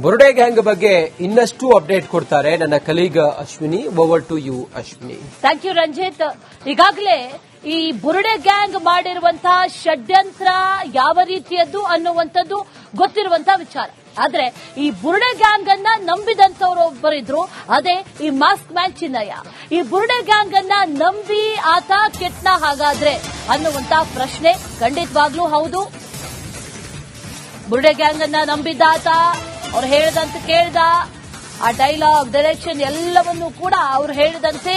ಬುರುಡೆ gang ಬಗ್ಗೆ ಇನ್ನಷ್ಟು update ಕೊಡ್ತಾರೆ ನನ್ನ colleague Ashwini. Over to you Ashwini. Thank you Ranjith. ಈಗಾಗಲೇ ಈ ಬುರುಡೆ ಗ್ಯಾಂಗ್ ಮಾಡಿರುವಂತಹ ಷಡ್ಯಂತ್ರ ಯಾವ ರೀತಿಯದ್ದು ಅನ್ನುವಂಥದ್ದು ಗೊತ್ತಿರುವಂತಹ ವಿಚಾರ. ಆದ್ರೆ ಈ ಬುರುಡೆ ಗ್ಯಾಂಗ್ ಅನ್ನ ನಂಬಿದಂತವ್ರು ಒಬ್ಬರಿದ್ರು, ಅದೇ ಈ ಮಾಸ್ಕ್ ಮ್ಯಾನ್ ಚಿನ್ನಯ್ಯ. ಈ ಬುರುಡೆ ಗ್ಯಾಂಗ್ ಅನ್ನ ನಂಬಿ ಆತ ಕೆಟ್ಟ ಹಾಗಾದ್ರೆ ಅನ್ನುವಂತ ಪ್ರಶ್ನೆ ಖಂಡಿತವಾಗ್ಲೂ ಹೌದು. ಬುರುಡೆ ಗ್ಯಾಂಗ್ ಅನ್ನ ನಂಬಿದ್ದ ಆತ, ಅವ್ರು ಹೇಳಿದಂತೆ ಕೇಳ್ದ, ಆ ಡೈಲಾಗ್ ಡೈರೆಕ್ಷನ್ ಎಲ್ಲವನ್ನೂ ಕೂಡ ಅವ್ರು ಹೇಳಿದಂತೆ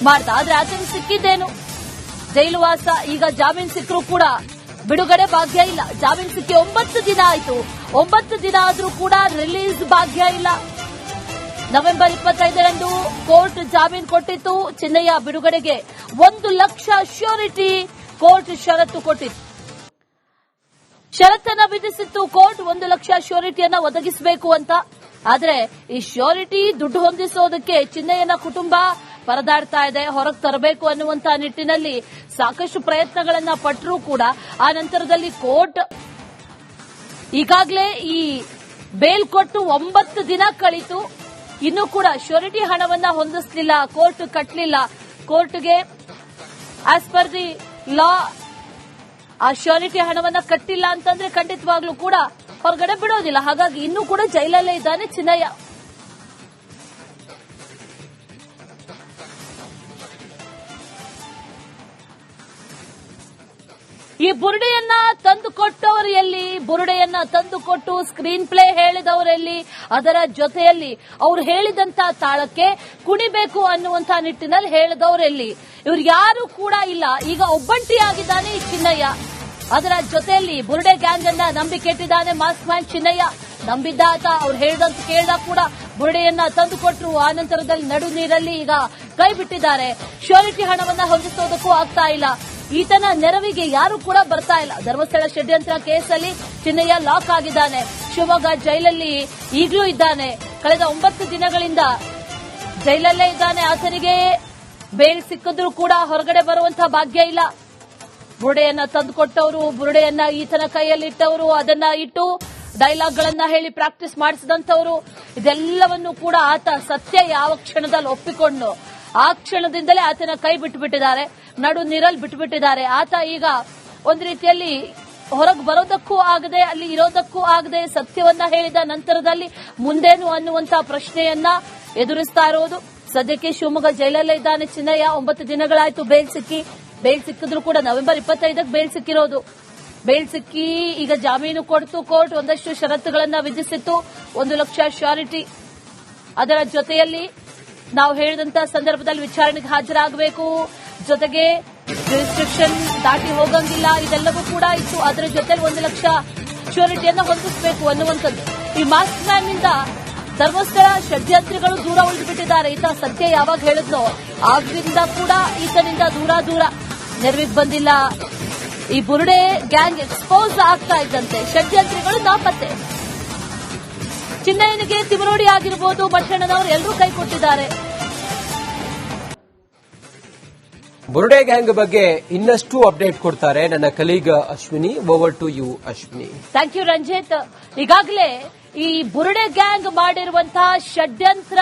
ಮಾಡ್ದ. ಆದ್ರೆ ಆತನಿಗೆ ಸಿಕ್ಕಿದ್ದೇನು? ಜೈಲು ವಾಸ. ಈಗ ಜಾಮೀನು ಸಿಕ್ಕರೂ ಕೂಡ ಬಿಡುಗಡೆ ಭಾಗ್ಯ ಇಲ್ಲ. ಜಾಮೀನು ಸಿಕ್ಕಿ 9 ದಿನ ಆಯ್ತು. 9 ದಿನ ಆದ್ರೂ ಕೂಡ ರಿಲೀಸ್ ಭಾಗ್ಯ ಇಲ್ಲ. ನವೆಂಬರ್ 25ರಂದು ಕೋರ್ಟ್ ಜಾಮೀನು ಕೊಟ್ಟಿತ್ತು. ಚಿನ್ನಯ್ಯ ಬಿಡುಗಡೆಗೆ 1 ಲಕ್ಷ ಶ್ಯೂರಿಟಿ ಕೋರ್ಟ್ ಷರತ್ತು ಕೊಟ್ಟಿತ್ತು. ಷರತ್ತನ್ನ ವಿಧಿಸಿತ್ತು ಕೋರ್ಟ್, 1 ಲಕ್ಷ ಶ್ಯೂರಿಟಿಯನ್ನ ಒದಗಿಸಬೇಕು ಅಂತ. ಆದ್ರೆ ಈ ಶ್ಯೂರಿಟಿ ದುಡ್ಡು ಹೊಂದಿಸೋದಕ್ಕೆ ಚಿನ್ನಯ್ಯನ ಕುಟುಂಬ ಪರದಾಡ್ತಾ ಇದೆ. ಹೊರಗೆ ತರಬೇಕು ಅನ್ನುವಂತ ನಿಟ್ಟಿನಲ್ಲಿ ಸಾಕಷ್ಟು ಪ್ರಯತ್ನಗಳನ್ನ ಪಟ್ಟರೂ ಕೂಡ ಆ ನಂತರದಲ್ಲಿ ಕೋರ್ಟ್ ಈಗಾಗಲೇ ಈ ಬೇಲ್ ಕೊಟ್ಟು 9 ದಿನ ಕಳಿತು. ಇನ್ನೂ ಕೂಡ ಶ್ಯೂರಿಟಿ ಹಣವನ್ನ ಹೊಂದಿಸಲಿಲ್ಲ, ಕೋರ್ಟ್ ಕಟ್ಟಲಿಲ್ಲ. ಕೋರ್ಟ್ಗೆ ಆಸ್ ಪರ್ ದಿ ಲಾ ಆ ಶ್ಯೂರಿಟಿ ಹಣವನ್ನ ಕಟ್ಟಿಲ್ಲ ಅಂತಂದ್ರೆ ಖಂಡಿತವಾಗ್ಲೂ ಕೂಡ ಹೊರಗಡೆ ಬಿಡೋದಿಲ್ಲ. ಹಾಗಾಗಿ ಇನ್ನೂ ಕೂಡ ಜೈಲಲ್ಲೇ ಇದ್ದಾನೆ ಚಿನ್ನಯ್ಯ. ಈ ಬುರುಡೆಯನ್ನ ತಂದುಕೊಟ್ಟವರು ಎಲ್ಲಿ? ಬುರುಡೆಯನ್ನ ತಂದುಕೊಟ್ಟು ಸ್ಕ್ರೀನ್ ಪ್ಲೇ ಹೇಳಿದವರೆಲ್ಲಿ? ಅದರ ಜೊತೆಯಲ್ಲಿ ಅವ್ರು ಹೇಳಿದಂತ ತಾಳಕ್ಕೆ ಕುಣಿಬೇಕು ಅನ್ನುವಂತ ನಿಟ್ಟಿನಲ್ಲಿ ಹೇಳಿದವರೆಲ್ಲಿ? ಇವ್ರು ಯಾರು ಕೂಡ ಇಲ್ಲ. ಈಗ ಒಬ್ಬಂಟಿಯಾಗಿದ್ದಾನೆ ಈ ಚಿನ್ನಯ್ಯ. ಅದರ ಜೊತೆಯಲ್ಲಿ ಬುರುಡೆ ಗ್ಯಾಂಗ್ ಅನ್ನ ನಂಬಿ ಕೆಟ್ಟಿದ್ದಾನೆ ಮಾಸ್ಕ್ ಮ್ಯಾನ್ ಚಿನ್ನಯ್ಯ. ನಂಬಿದ್ದ ಆತ, ಅವ್ರು ಹೇಳಿದಂತ ಕೇಳಿದ ಕೂಡ ಬುರುಡೆಯನ್ನ ತಂದುಕೊಟ್ರು. ಆ ನಂತರದಲ್ಲಿ ನಡು ನೀರಲ್ಲಿ ಈಗ ಕೈ ಬಿಟ್ಟಿದ್ದಾರೆ. ಶ್ಯೂರಿಟಿ ಹಣವನ್ನ ಹೊಂದಿಸೋದಕ್ಕೂ ಆಗ್ತಾ ಇಲ್ಲ. ಈತನ ನೆರವಿಗೆ ಯಾರು ಕೂಡ ಬರ್ತಾ ಇಲ್ಲ. ಧರ್ಮಸ್ಥಳ ಷಡ್ಯಂತ್ರ ಕೇಸಲ್ಲಿ ಚಿನ್ನಯ್ಯ ಲಾಕ್ ಆಗಿದ್ದಾನೆ. ಶಿವಮೊಗ್ಗ ಜೈಲಲ್ಲಿ ಈಗಲೂ ಇದ್ದಾನೆ. ಕಳೆದ 9 ದಿನಗಳಿಂದ ಜೈಲಲ್ಲೇ ಇದ್ದಾನೆ. ಆತನಿಗೆ ಬೇಲ್ ಸಿಕ್ಕಿದ್ರೂ ಕೂಡ ಹೊರಗಡೆ ಬರುವಂತಹ ಭಾಗ್ಯ ಇಲ್ಲ. ಬುರುಡೆಯನ್ನ ತಂದುಕೊಟ್ಟವರು, ಬುರುಡೆಯನ್ನ ಈತನ ಕೈಯಲ್ಲಿಟ್ಟವರು, ಅದನ್ನ ಇಟ್ಟು ಡೈಲಾಗ್ಗಳನ್ನ ಹೇಳಿ ಪ್ರಾಕ್ಟೀಸ್ ಮಾಡಿಸಿದಂತವರು, ಇದೆಲ್ಲವನ್ನೂ ಕೂಡ ಆತ ಸತ್ಯ ಯಾವ ಕ್ಷಣದಲ್ಲಿ ಒಪ್ಪಿಕೊಂಡು ಆ ಕ್ಷಣದಿಂದಲೇ ಆತನ ಕೈ ಬಿಟ್ಟುಬಿಟ್ಟಿದ್ದಾರೆ. ನಡು ನೀರಲ್ಲಿ ಬಿಟ್ಟುಬಿಟ್ಟಿದ್ದಾರೆ. ಆತ ಈಗ ಒಂದು ರೀತಿಯಲ್ಲಿ ಹೊರಗೆ ಬರೋದಕ್ಕೂ ಆಗದೆ, ಅಲ್ಲಿ ಇರೋದಕ್ಕೂ ಆಗದೆ, ಸತ್ಯವನ್ನ ಹೇಳಿದ ನಂತರದಲ್ಲಿ ಮುಂದೇನು ಅನ್ನುವಂತ ಪ್ರಶ್ನೆಯನ್ನ ಎದುರಿಸ್ತಾ ಇರೋದು. ಸದ್ಯಕ್ಕೆ ಶಿವಮೊಗ್ಗ ಜೈಲಲ್ಲೇ ಇದ್ದಾನೆ ಚಿನ್ನಯ್ಯ. 9 ದಿನಗಳಾಯ್ತು ಬೇಲ್ ಸಿಕ್ಕಿ. ಬೇಲ್ ಸಿಕ್ಕಿದ್ರು ಕೂಡ ನವೆಂಬರ್ 25ಕ್ಕೆ ಬೇಲ್ ಸಿಕ್ಕಿರೋದು. ಬೇಲ್ ಸಿಕ್ಕಿ ಈಗ ಜಾಮೀನು ಕೊಡ್ತು ಕೋರ್ಟ್. ಒಂದಷ್ಟು ಷರತ್ತುಗಳನ್ನ ವಿಧಿಸಿತ್ತು. 1 ಲಕ್ಷ ಶ್ಯೂರಿಟಿ. ಅದರ ಜೊತೆಯಲ್ಲಿ ನಾವು ಹೇಳಿದಂತ ಸಂದರ್ಭದಲ್ಲಿ ವಿಚಾರಣೆಗೆ ಹಾಜರಾಗಬೇಕು, ಜೊತೆಗೆ ರಿಸ್ಟ್ರಿಕ್ಷನ್ ದಾಟಿ ಹೋಗಂಗಿಲ್ಲ, ಇದೆಲ್ಲವೂ ಕೂಡ ಇತ್ತು. ಅದರ ಜೊತೆಲಿ 1 ಲಕ್ಷ ಶ್ಯೂರಿಟಿಯನ್ನ ಹೊಂದಿಸಬೇಕು ಅನ್ನುವಂಥದ್ದು. ಈ ಮಾಸ್ಕ್ ಮ್ಯಾನ್ ನಿಂದ ಧರ್ಮಸ್ಥಳ ಷಡ್ಯಂತ್ರಿಗಳು ದೂರ ಉಳಿದುಬಿಟ್ಟಿದ್ದಾರೆ. ಈತ ಸತ್ಯ ಯಾವಾಗ ಹೇಳಿದ್ನೋ ಆಗ್ಲಿಂದ ಕೂಡ ಈತನಿಂದ ದೂರ ನೆರವಿಗೆ ಬಂದಿಲ್ಲ. ಈ ಬುರುಡೆ ಗ್ಯಾಂಗ್ ಎಕ್ಸ್ಪೋಸ್ ಆಗ್ತಾ ಇದ್ದಂತೆ ಷಡ್ಯಂತ್ರಿಗಳು ನಾಪತ್ತೆ. ಚಿನ್ನಯ್ಯನಿಗೆ ತಿಮರೋಡಿ ಆಗಿರಬಹುದು, ಮಠಣ್ಣನವರು ಎಲ್ಲರೂ ಕೈ ಕೊಟ್ಟಿದ್ದಾರೆ. ಬುರುಡೆ ಗ್ಯಾಂಗ್ ಬಗ್ಗೆ ಇನ್ನಷ್ಟು ಅಪ್ಡೇಟ್ ಕೊಡ್ತಾರೆ ನನ್ನ colleague Ashwini. Over to you Ashwini. Thank you Ranjith. ಈಗಾಗಲೇ ಈ ಬುರುಡೆ ಗ್ಯಾಂಗ್ ಮಾಡಿರುವಂತಹ ಷಡ್ಯಂತ್ರ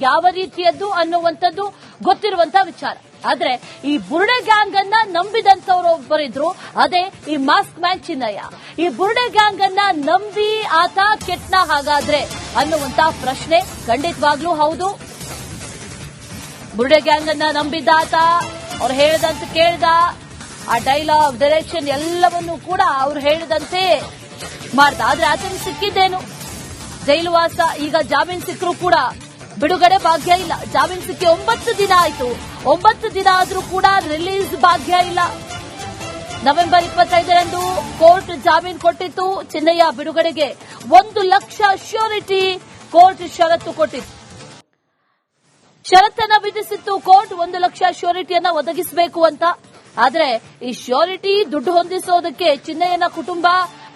ಯಾವ ರೀತಿಯದ್ದು ಅನ್ನುವಂಥದ್ದು ಗೊತ್ತಿರುವಂತಹ ವಿಚಾರ. ಆದ್ರೆ ಈ ಬುರುಡೆ ಗ್ಯಾಂಗ್ ಅನ್ನ ನಂಬಿದಂತವ್ರು ಒಬ್ಬರಿದ್ರು, ಅದೇ ಈ ಮಾಸ್ಕ್ ಮ್ಯಾನ್ ಚಿನ್ನಯ್ಯ. ಈ ಬುರುಡೆ ಗ್ಯಾಂಗ್ ಅನ್ನ ನಂಬಿ ಆತ ಕೆಟ್ಟ ಹಾಗಾದ್ರೆ ಅನ್ನುವಂತ ಪ್ರಶ್ನೆ ಖಂಡಿತವಾಗ್ಲೂ ಹೌದು. ಬುರುಡೆ ಗ್ಯಾಂಗ್ ಅನ್ನ ನಂಬಿದ್ದ ಆತ, ಅವ್ರು ಹೇಳಿದಂತೆ ಕೇಳ್ದ, ಆ ಡೈಲಾಗ್ ಡೈರೆಕ್ಷನ್ ಎಲ್ಲವನ್ನೂ ಕೂಡ ಅವ್ರು ಹೇಳಿದಂತೆ ಮಾಡ್ದ. ಆದ್ರೆ ಆತನಿಗೆ ಸಿಕ್ಕಿದ್ದೇನು? ಜೈಲು ವಾಸ. ಈಗ ಜಾಮೀನು ಸಿಕ್ಕರೂ ಕೂಡ ಬಿಡುಗಡೆ ಭಾಗ್ಯ ಇಲ್ಲ. ಜಾಮೀನು ಸಿಕ್ಕಿ 9 ದಿನ ಆಯ್ತು. 9 ದಿನ ಆದ್ರೂ ಕೂಡ ರಿಲೀಸ್ ಭಾಗ್ಯ ಇಲ್ಲ. ನವೆಂಬರ್ 25ರಂದು ಕೋರ್ಟ್ ಜಾಮೀನು ಕೊಟ್ಟಿತ್ತು. ಚಿನ್ನಯ್ಯ ಬಿಡುಗಡೆಗೆ 1 ಲಕ್ಷ ಶ್ಯೂರಿಟಿ ಕೋರ್ಟ್ ಷರತ್ತು ಕೊಟ್ಟಿತ್ತು. ಷರತ್ತನ್ನ ವಿಧಿಸಿತ್ತು ಕೋರ್ಟ್, 1 ಲಕ್ಷ ಶ್ಯೂರಿಟಿಯನ್ನ ಒದಗಿಸಬೇಕು ಅಂತ. ಆದ್ರೆ ಈ ಶ್ಯೂರಿಟಿ ದುಡ್ಡು ಹೊಂದಿಸೋದಕ್ಕೆ ಚಿನ್ನಯ್ಯನ ಕುಟುಂಬ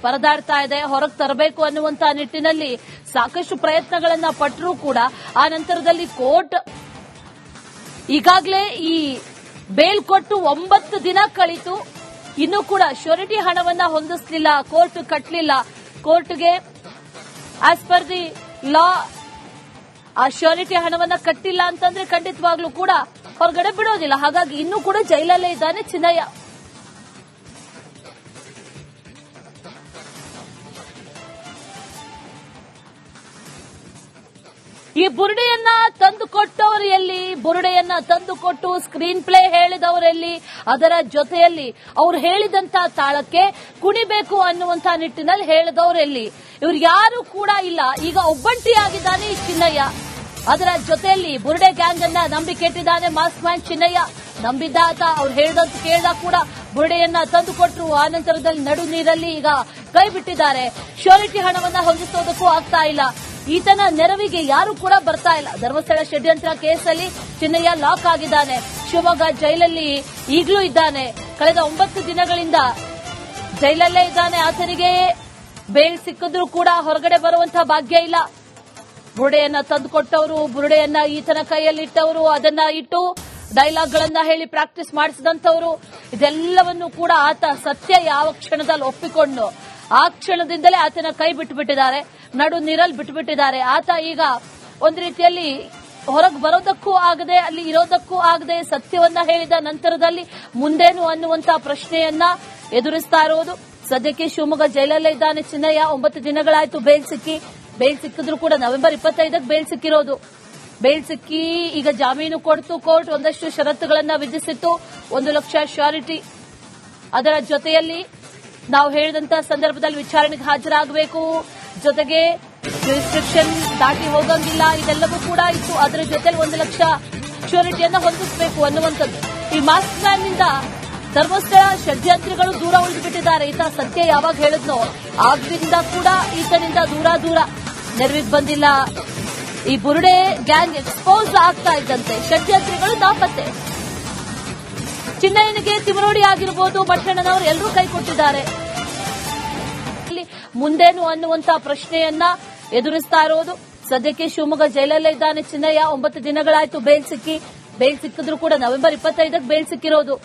ಪರದಾಡ್ತಾ ಇದೆ. ಹೊರಗೆ ತರಬೇಕು ಅನ್ನುವಂತ ನಿಟ್ಟಿನಲ್ಲಿ ಸಾಕಷ್ಟು ಪ್ರಯತ್ನಗಳನ್ನ ಪಟ್ಟರೂ ಕೂಡ ಆ ನಂತರದಲ್ಲಿ ಕೋರ್ಟ್ ಈಗಾಗಲೇ ಈ ಬೇಲ್ ಕೊಟ್ಟು 9 ದಿನ ಕಳಿತು. ಇನ್ನೂ ಕೂಡ ಶ್ಯೂರಿಟಿ ಹಣವನ್ನ ಹೊಂದಿಸಲಿಲ್ಲ, ಕೋರ್ಟ್ ಕಟ್ಟಲಿಲ್ಲ. ಕೋರ್ಟ್ಗೆ ಆಸ್ ಪರ್ ದಿ ಲಾ ಆ ಶ್ಯೂರಿಟಿ ಹಣವನ್ನ ಕಟ್ಟಿಲ್ಲ ಅಂತಂದ್ರೆ ಖಂಡಿತವಾಗ್ಲೂ ಕೂಡ ಹೊರಗಡೆ ಬಿಡೋದಿಲ್ಲ. ಹಾಗಾಗಿ ಇನ್ನೂ ಕೂಡ ಜೈಲಲ್ಲೇ ಇದ್ದಾನೆ ಚಿನ್ನಯ್ಯ. ಈ ಬುರುಡೆಯನ್ನ ತಂದುಕೊಟ್ಟವರು ಎಲ್ಲಿ, ಬುರುಡೆಯನ್ನ ತಂದುಕೊಟ್ಟು ಸ್ಕ್ರೀನ್ ಪ್ಲೇ ಹೇಳಿದವರೆಲ್ಲಿ, ಅದರ ಜೊತೆಯಲ್ಲಿ ಅವ್ರು ಹೇಳಿದಂತ ತಾಳಕ್ಕೆ ಕುಣಿಬೇಕು ಅನ್ನುವಂತ ನಿಟ್ಟಿನಲ್ಲಿ ಹೇಳಿದವರೆಲ್ಲಿ, ಇವ್ರು ಯಾರು ಕೂಡ ಇಲ್ಲ. ಈಗ ಒಬ್ಬಂಟಿಯಾಗಿದ್ದಾನೆ ಈ ಚಿನ್ನಯ್ಯ. ಅದರ ಜೊತೆಯಲ್ಲಿ ಬುರುಡೆ ಗ್ಯಾಂಗ್ ಅನ್ನ ನಂಬಿ ಕೆಟ್ಟಿದ್ದಾನೆ ಮಾಸ್ಕ್ ಮ್ಯಾನ್ ಚಿನ್ನಯ್ಯ. ನಂಬಿದ್ದ ಆತ ಅವ್ರು ಹೇಳಿದಂತ ಕೇಳ್ದ ಕೂಡ ಬುರುಡೆಯನ್ನ ತಂದುಕೊಟ್ರು. ಆ ನಂತರದಲ್ಲಿ ನಡು ನೀರಲ್ಲಿ ಈಗ ಕೈ ಬಿಟ್ಟಿದ್ದಾರೆ. ಶ್ಯೂರಿಟಿ ಹಣವನ್ನ ಹೊಂದಿಸೋದಕ್ಕೂ ಆಗ್ತಾ ಇಲ್ಲ. ಈತನ ನೆರವಿಗೆ ಯಾರು ಕೂಡ ಬರ್ತಾ ಇಲ್ಲ. ಧರ್ಮಸ್ಥಳ ಷಡ್ಯಂತ್ರ ಕೇಸಲ್ಲಿ ಚಿನ್ನಯ್ಯ ಲಾಕ್ ಆಗಿದ್ದಾನೆ. ಶಿವಮೊಗ್ಗ ಜೈಲಲ್ಲಿ ಈಗಲೂ ಇದ್ದಾನೆ. ಕಳೆದ 9 ದಿನಗಳಿಂದ ಜೈಲಲ್ಲೇ ಇದ್ದಾನೆ. ಆತನಿಗೆ ಬೇಲ್ ಸಿಕ್ಕಿದ್ರೂ ಕೂಡ ಹೊರಗಡೆ ಬರುವಂತಹ ಭಾಗ್ಯ ಇಲ್ಲ. ಬುರುಡೆಯನ್ನ ತಂದುಕೊಟ್ಟವರು, ಬುರುಡೆಯನ್ನ ಈತನ ಕೈಯಲ್ಲಿಟ್ಟವರು, ಅದನ್ನ ಇಟ್ಟು ಡೈಲಾಗ್ಗಳನ್ನ ಹೇಳಿ ಪ್ರಾಕ್ಟೀಸ್ ಮಾಡಿಸಿದಂತವರು, ಇದೆಲ್ಲವನ್ನು ಕೂಡ ಆತ ಸತ್ಯ ಯಾವ ಕ್ಷಣದಲ್ಲಿ ಒಪ್ಪಿಕೊಂಡು ಆ ಕ್ಷಣದಿಂದಲೇ ಆತನ ಕೈ ಬಿಟ್ಟುಬಿಟ್ಟಿದ್ದಾರೆ. ನಡು ನೀರಲ್ಲಿ ಬಿಟ್ಟುಬಿಟ್ಟಿದ್ದಾರೆ. ಆತ ಈಗ ಒಂದು ರೀತಿಯಲ್ಲಿ ಹೊರಗೆ ಬರೋದಕ್ಕೂ ಆಗದೆ, ಅಲ್ಲಿ ಇರೋದಕ್ಕೂ ಆಗದೆ, ಸತ್ಯವನ್ನ ಹೇಳಿದ ನಂತರದಲ್ಲಿ ಮುಂದೇನು ಅನ್ನುವಂತ ಪ್ರಶ್ನೆಯನ್ನ ಎದುರಿಸ್ತಾ ಇರೋದು. ಸದ್ಯಕ್ಕೆ ಶಿವಮೊಗ್ಗ ಜೈಲಲ್ಲೇ ಇದ್ದಾನೆ ಚಿನ್ನಯ್ಯ. 9 ದಿನಗಳಾಯ್ತು ಬೇಲ್ ಸಿಕ್ಕಿ. ಬೇಲ್ ಸಿಕ್ಕಿದ್ರು ಕೂಡ ನವೆಂಬರ್ 25ಕ್ಕೆ ಬೇಲ್ ಸಿಕ್ಕಿರೋದು. ಬೇಲ್ ಸಿಕ್ಕಿ ಈಗ ಜಾಮೀನು ಕೊಡ್ತು ಕೋರ್ಟ್. ಒಂದಷ್ಟು ಷರತ್ತುಗಳನ್ನ ವಿಧಿಸಿತ್ತು. 1 ಲಕ್ಷ ಶ್ಯೂರಿಟಿ. ಅದರ ಜೊತೆಯಲ್ಲಿ ನಾವು ಹೇಳಿದಂತ ಸಂದರ್ಭದಲ್ಲಿ ವಿಚಾರಣೆಗೆ ಹಾಜರಾಗಬೇಕು, ಜೊತೆಗೆ ರಿಸ್ಟ್ರಿಕ್ಷನ್ ದಾಟಿ ಹೋಗಂಗಿಲ್ಲ, ಇದೆಲ್ಲವೂ ಕೂಡ ಇತ್ತು. ಅದರ ಜೊತೆಲಿ 1 ಲಕ್ಷ ಶ್ಯೂರಿಟಿಯನ್ನ ಹೊಂದಿಸಬೇಕು ಅನ್ನುವಂಥದ್ದು. ಈ ಮಾಸ್ಕ್ ಮ್ಯಾನ್ ನಿಂದ ಧರ್ಮಸ್ಥಳ ಷಡ್ಯಂತ್ರಿಗಳು ದೂರ ಉಳಿದುಬಿಟ್ಟಿದ್ದಾರೆ. ಈತ ಸತ್ಯ ಯಾವಾಗ ಹೇಳಿದ್ನೋ ಆಗ್ಲಿಂದ ಕೂಡ ಈತನಿಂದ ದೂರ ನೆರವಿಗೆ ಬಂದಿಲ್ಲ. ಈ ಬುರುಡೆ ಗ್ಯಾಂಗ್ ಎಕ್ಸ್ಪೋಸ್ ಆಗ್ತಾ ಇದ್ದಂತೆ ಷಡ್ಯಂತ್ರಿಗಳು ನಾಪತ್ತೆ. ಚಿನ್ನಯ್ಯನಿಗೆ ತಿಮರೋಡಿ ಆಗಿರಬಹುದು, ಭಟ್ಟಣ್ಣನವರು ಎಲ್ಲರೂ ಕೈ ಕೊಟ್ಟಿದ್ದಾರೆ. ಮುಂದೇನು ಅನ್ನುವಂತ ಪ್ರಶ್ನೆಯನ್ನ ಎದುರಿಸ್ತಾ ಇರೋದು. ಸದ್ಯಕ್ಕೆ ಶಿವಮೊಗ್ಗ ಜೈಲಲ್ಲೇ ಇದ್ದಾನೆ ಚಿನ್ನಯ್ಯ. 9 ದಿನಗಳಾಯ್ತು ಬೇಲ್ ಸಿಕ್ಕಿ. ಬೇಲ್ ಸಿಕ್ಕಿದ್ರು ಕೂಡ ನವೆಂಬರ್ 25ಕ್ಕೆ ಬೇಲ್ ಸಿಕ್ಕಿರೋದು.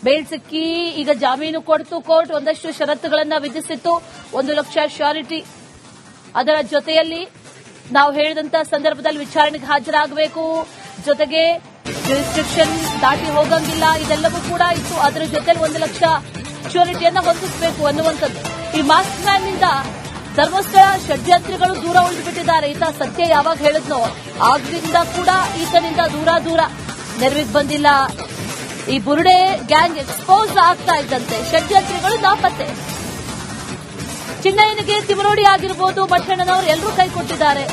ಬೇಲ್ ಸಿಕ್ಕಿ ಈಗ ಜಾಮೀನು ಕೊಡ್ತು ಕೋರ್ಟ್. ಒಂದಷ್ಟು ಷರತ್ತುಗಳನ್ನ ವಿಧಿಸಿತ್ತು. 1 ಲಕ್ಷ ಶ್ಯೂರಿಟಿ. ಅದರ ಜೊತೆಯಲ್ಲಿ ನಾವು ಹೇಳಿದಂತ ಸಂದರ್ಭದಲ್ಲಿ ವಿಚಾರಣೆಗೆ ಹಾಜರಾಗಬೇಕು, ಜೊತೆಗೆ ರಿಸ್ಟ್ರಿಕ್ಷನ್ ದಾಟಿ ಹೋಗಂಗಿಲ್ಲ, ಇದೆಲ್ಲವೂ ಕೂಡ ಇತ್ತು. ಅದರ ಜೊತೆಲಿ 1 ಲಕ್ಷ ಶ್ಯೂರಿಟಿಯನ್ನ ಹೊಂದಿಸಬೇಕು ಅನ್ನುವಂಥದ್ದು. ಈ ಮಾಸ್ಕ್ ಮ್ಯಾನ್ ನಿಂದ ಧರ್ಮಸ್ಥಳ ಷಡ್ಯಂತ್ರಿಗಳು ದೂರ ಉಳಿದುಬಿಟ್ಟಿದ್ದಾರೆ. ಈತ ಸತ್ಯ ಯಾವಾಗ ಹೇಳಿದ್ನೋ ಆಗ್ಲಿಂದ ಕೂಡ ಈತನಿಂದ ದೂರ ನೆರವಿಗೆ ಬಂದಿಲ್ಲ. ಈ ಬುರುಡೆ ಗ್ಯಾಂಗ್ ಎಕ್ಸ್ಪೋಸ್ ಆಗ್ತಾ ಇದ್ದಂತೆ ಷಡ್ಯಂತ್ರಿಗಳು ನಾಪತ್ತೆ. ಚಿನ್ನಯ್ಯನಿಗೆ ತಿಮರೋಡಿ ಆಗಿರಬಹುದು, ಭಟ್ಟಣ್ಣನವರು ಎಲ್ಲರೂ ಕೈ ಕೊಟ್ಟಿದ್ದಾರೆ.